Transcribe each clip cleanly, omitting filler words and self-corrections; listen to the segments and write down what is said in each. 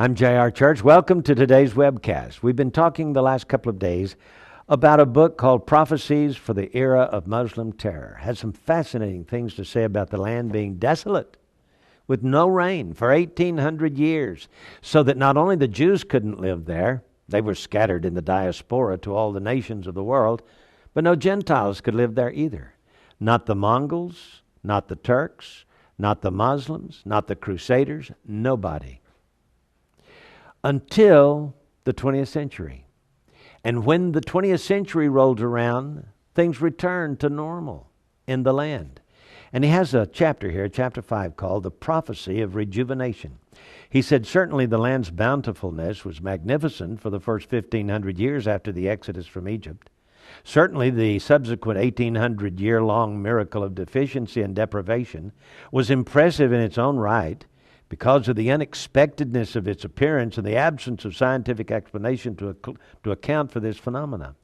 I'm J.R. Church. Welcome to today's webcast. We've been talking the last couple of days about a book called Prophecies for the Era of Muslim Terror. Had some fascinating things to say about the land being desolate with no rain for 1,800 years, so that not only the Jews couldn't live there, they were scattered in the diaspora to all the nations of the world, but no Gentiles could live there either. Not the Mongols, not the Turks, not the Muslims, not the Crusaders, nobody. Until the 20th century. And when the 20th century rolled around, things returned to normal in the land. And he has a chapter here, chapter 5, called The Prophecy of Rejuvenation. He said, certainly the land's bountifulness was magnificent for the first 1,500 years after the exodus from Egypt. Certainly the subsequent 1,800-year-long miracle of deficiency and deprivation was impressive in its own right, because of the unexpectedness of its appearance and the absence of scientific explanation to account for this phenomena.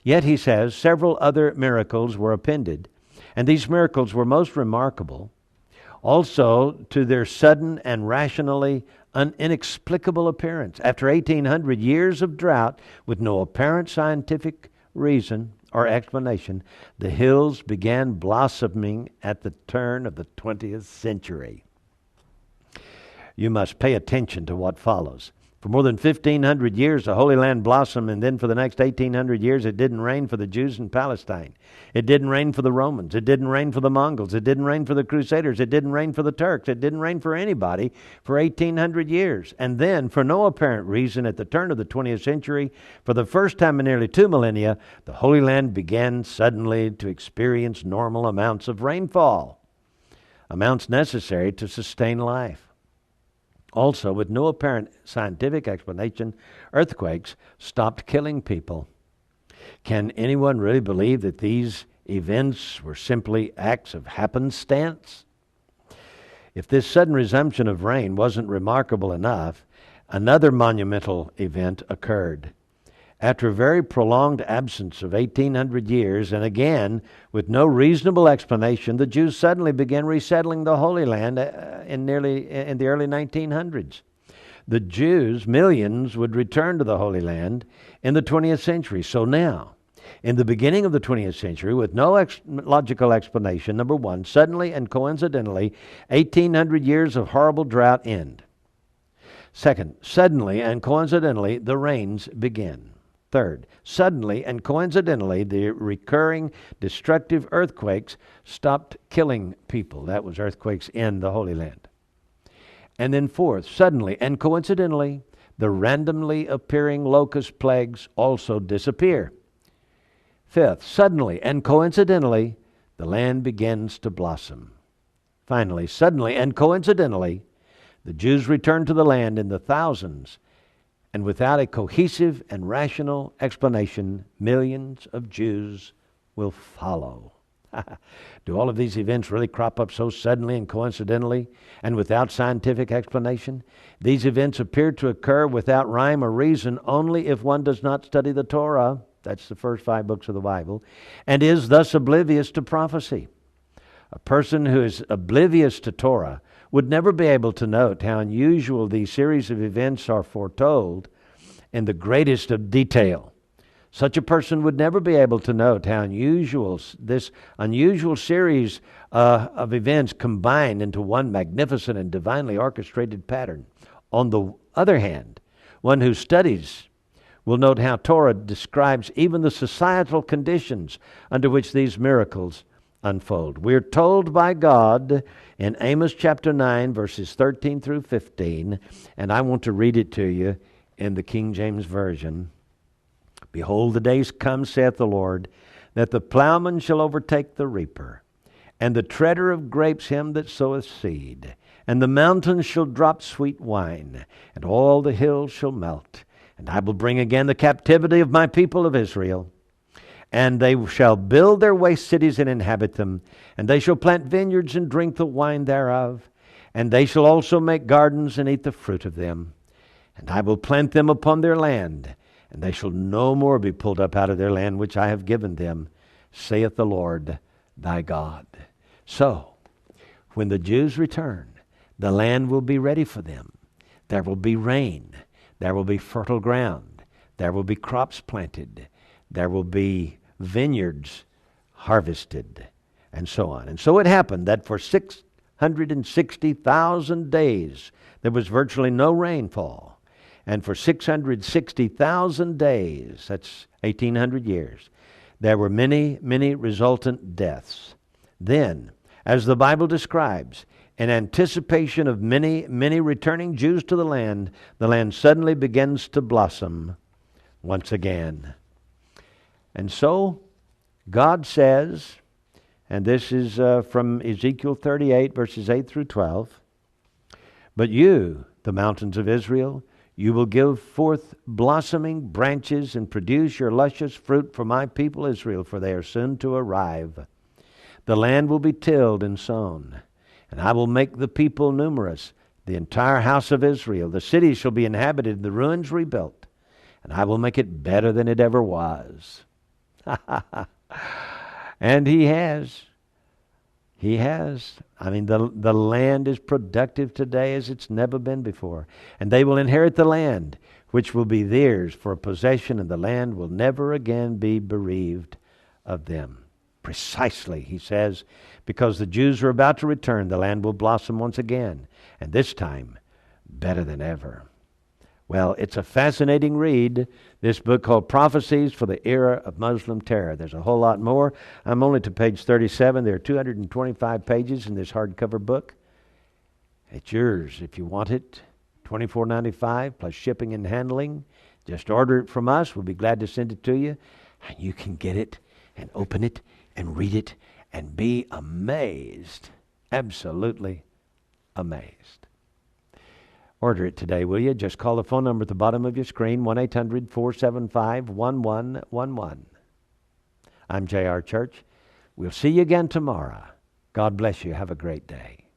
Yet, he says, several other miracles were appended, and these miracles were most remarkable also to their sudden and rationally inexplicable appearance. After 1,800 years of drought, with no apparent scientific reason or explanation, the hills began blossoming at the turn of the 20th century. You must pay attention to what follows. For more than 1,500 years, the Holy Land blossomed, and then for the next 1,800 years, it didn't rain for the Jews in Palestine. It didn't rain for the Romans. It didn't rain for the Mongols. It didn't rain for the Crusaders. It didn't rain for the Turks. It didn't rain for anybody for 1,800 years. And then, for no apparent reason, at the turn of the 20th century, for the first time in nearly 2 millennia, the Holy Land began suddenly to experience normal amounts of rainfall, amounts necessary to sustain life. Also, with no apparent scientific explanation, earthquakes stopped killing people. Can anyone really believe that these events were simply acts of happenstance? If this sudden resumption of rain wasn't remarkable enough, another monumental event occurred. After a very prolonged absence of 1,800 years, and again with no reasonable explanation, the Jews suddenly began resettling the Holy Land in the early 1900s. The Jews, millions, would return to the Holy Land in the 20th century. So now, in the beginning of the 20th century, with no logical explanation, number one, suddenly and coincidentally, 1,800 years of horrible drought end. Second, suddenly and coincidentally, the rains begin. Third, suddenly and coincidentally, the recurring destructive earthquakes stopped killing people. That was earthquakes in the Holy Land. And then fourth, suddenly and coincidentally, the randomly appearing locust plagues also disappear. Fifth, suddenly and coincidentally, the land begins to blossom. Finally, suddenly and coincidentally, the Jews return to the land in the thousands, and without a cohesive and rational explanation, millions of Jews will follow. Do all of these events really crop up so suddenly and coincidentally and without scientific explanation? These events appear to occur without rhyme or reason only if one does not study the Torah, that's the first 5 books of the Bible, and is thus oblivious to prophecy. A person who is oblivious to Torah would never be able to note how unusual these series of events are foretold in the greatest of detail. Such a person would never be able to note how unusual this unusual series of events combine into one magnificent and divinely orchestrated pattern. On the other hand, one who studies will note how Torah describes even the societal conditions under which these miracles unfold. We're told by God in Amos chapter 9, verses 13 through 15, and I want to read it to you in the King James Version. Behold, the days come, saith the Lord, that the plowman shall overtake the reaper, and the treader of grapes him that soweth seed. And the mountains shall drop sweet wine, and all the hills shall melt. And I will bring again the captivity of my people of Israel. And they shall build their waste cities and inhabit them. And they shall plant vineyards and drink the wine thereof. And they shall also make gardens and eat the fruit of them. And I will plant them upon their land. And they shall no more be pulled up out of their land which I have given them, saith the Lord thy God. So, when the Jews return, the land will be ready for them. There will be rain. There will be fertile ground. There will be crops planted. There will be vineyards harvested, and so on. And so it happened that for 660,000 days there was virtually no rainfall. And for 660,000 days, that's 1,800 years, there were many, many resultant deaths. Then, as the Bible describes, in anticipation of many, many returning Jews to the land suddenly begins to blossom once again. And so, God says, and this is from Ezekiel 38, verses 8 through 12, "But you, the mountains of Israel, you will give forth blossoming branches and produce your luscious fruit for my people Israel, for they are soon to arrive. The land will be tilled and sown, and I will make the people numerous, the entire house of Israel. The cities shall be inhabited, the ruins rebuilt, and I will make it better than it ever was." And He has. He has. I mean, the land is productive today as it's never been before. And they will inherit the land, which will be theirs for a possession, and the land will never again be bereaved of them. Precisely, He says, because the Jews are about to return, the land will blossom once again, and this time better than ever. Well, it's a fascinating read, this book called Prophecies for the Era of Muslim Terror. There's a whole lot more. I'm only to page 37. There are 225 pages in this hardcover book. It's yours if you want it. $24.95 plus shipping and handling. Just order it from us. We'll be glad to send it to you. And you can get it and open it and read it and be amazed. Absolutely amazed. Order it today, will you? Just call the phone number at the bottom of your screen, 1-800-475-1111. I'm J.R. Church. We'll see you again tomorrow. God bless you. Have a great day.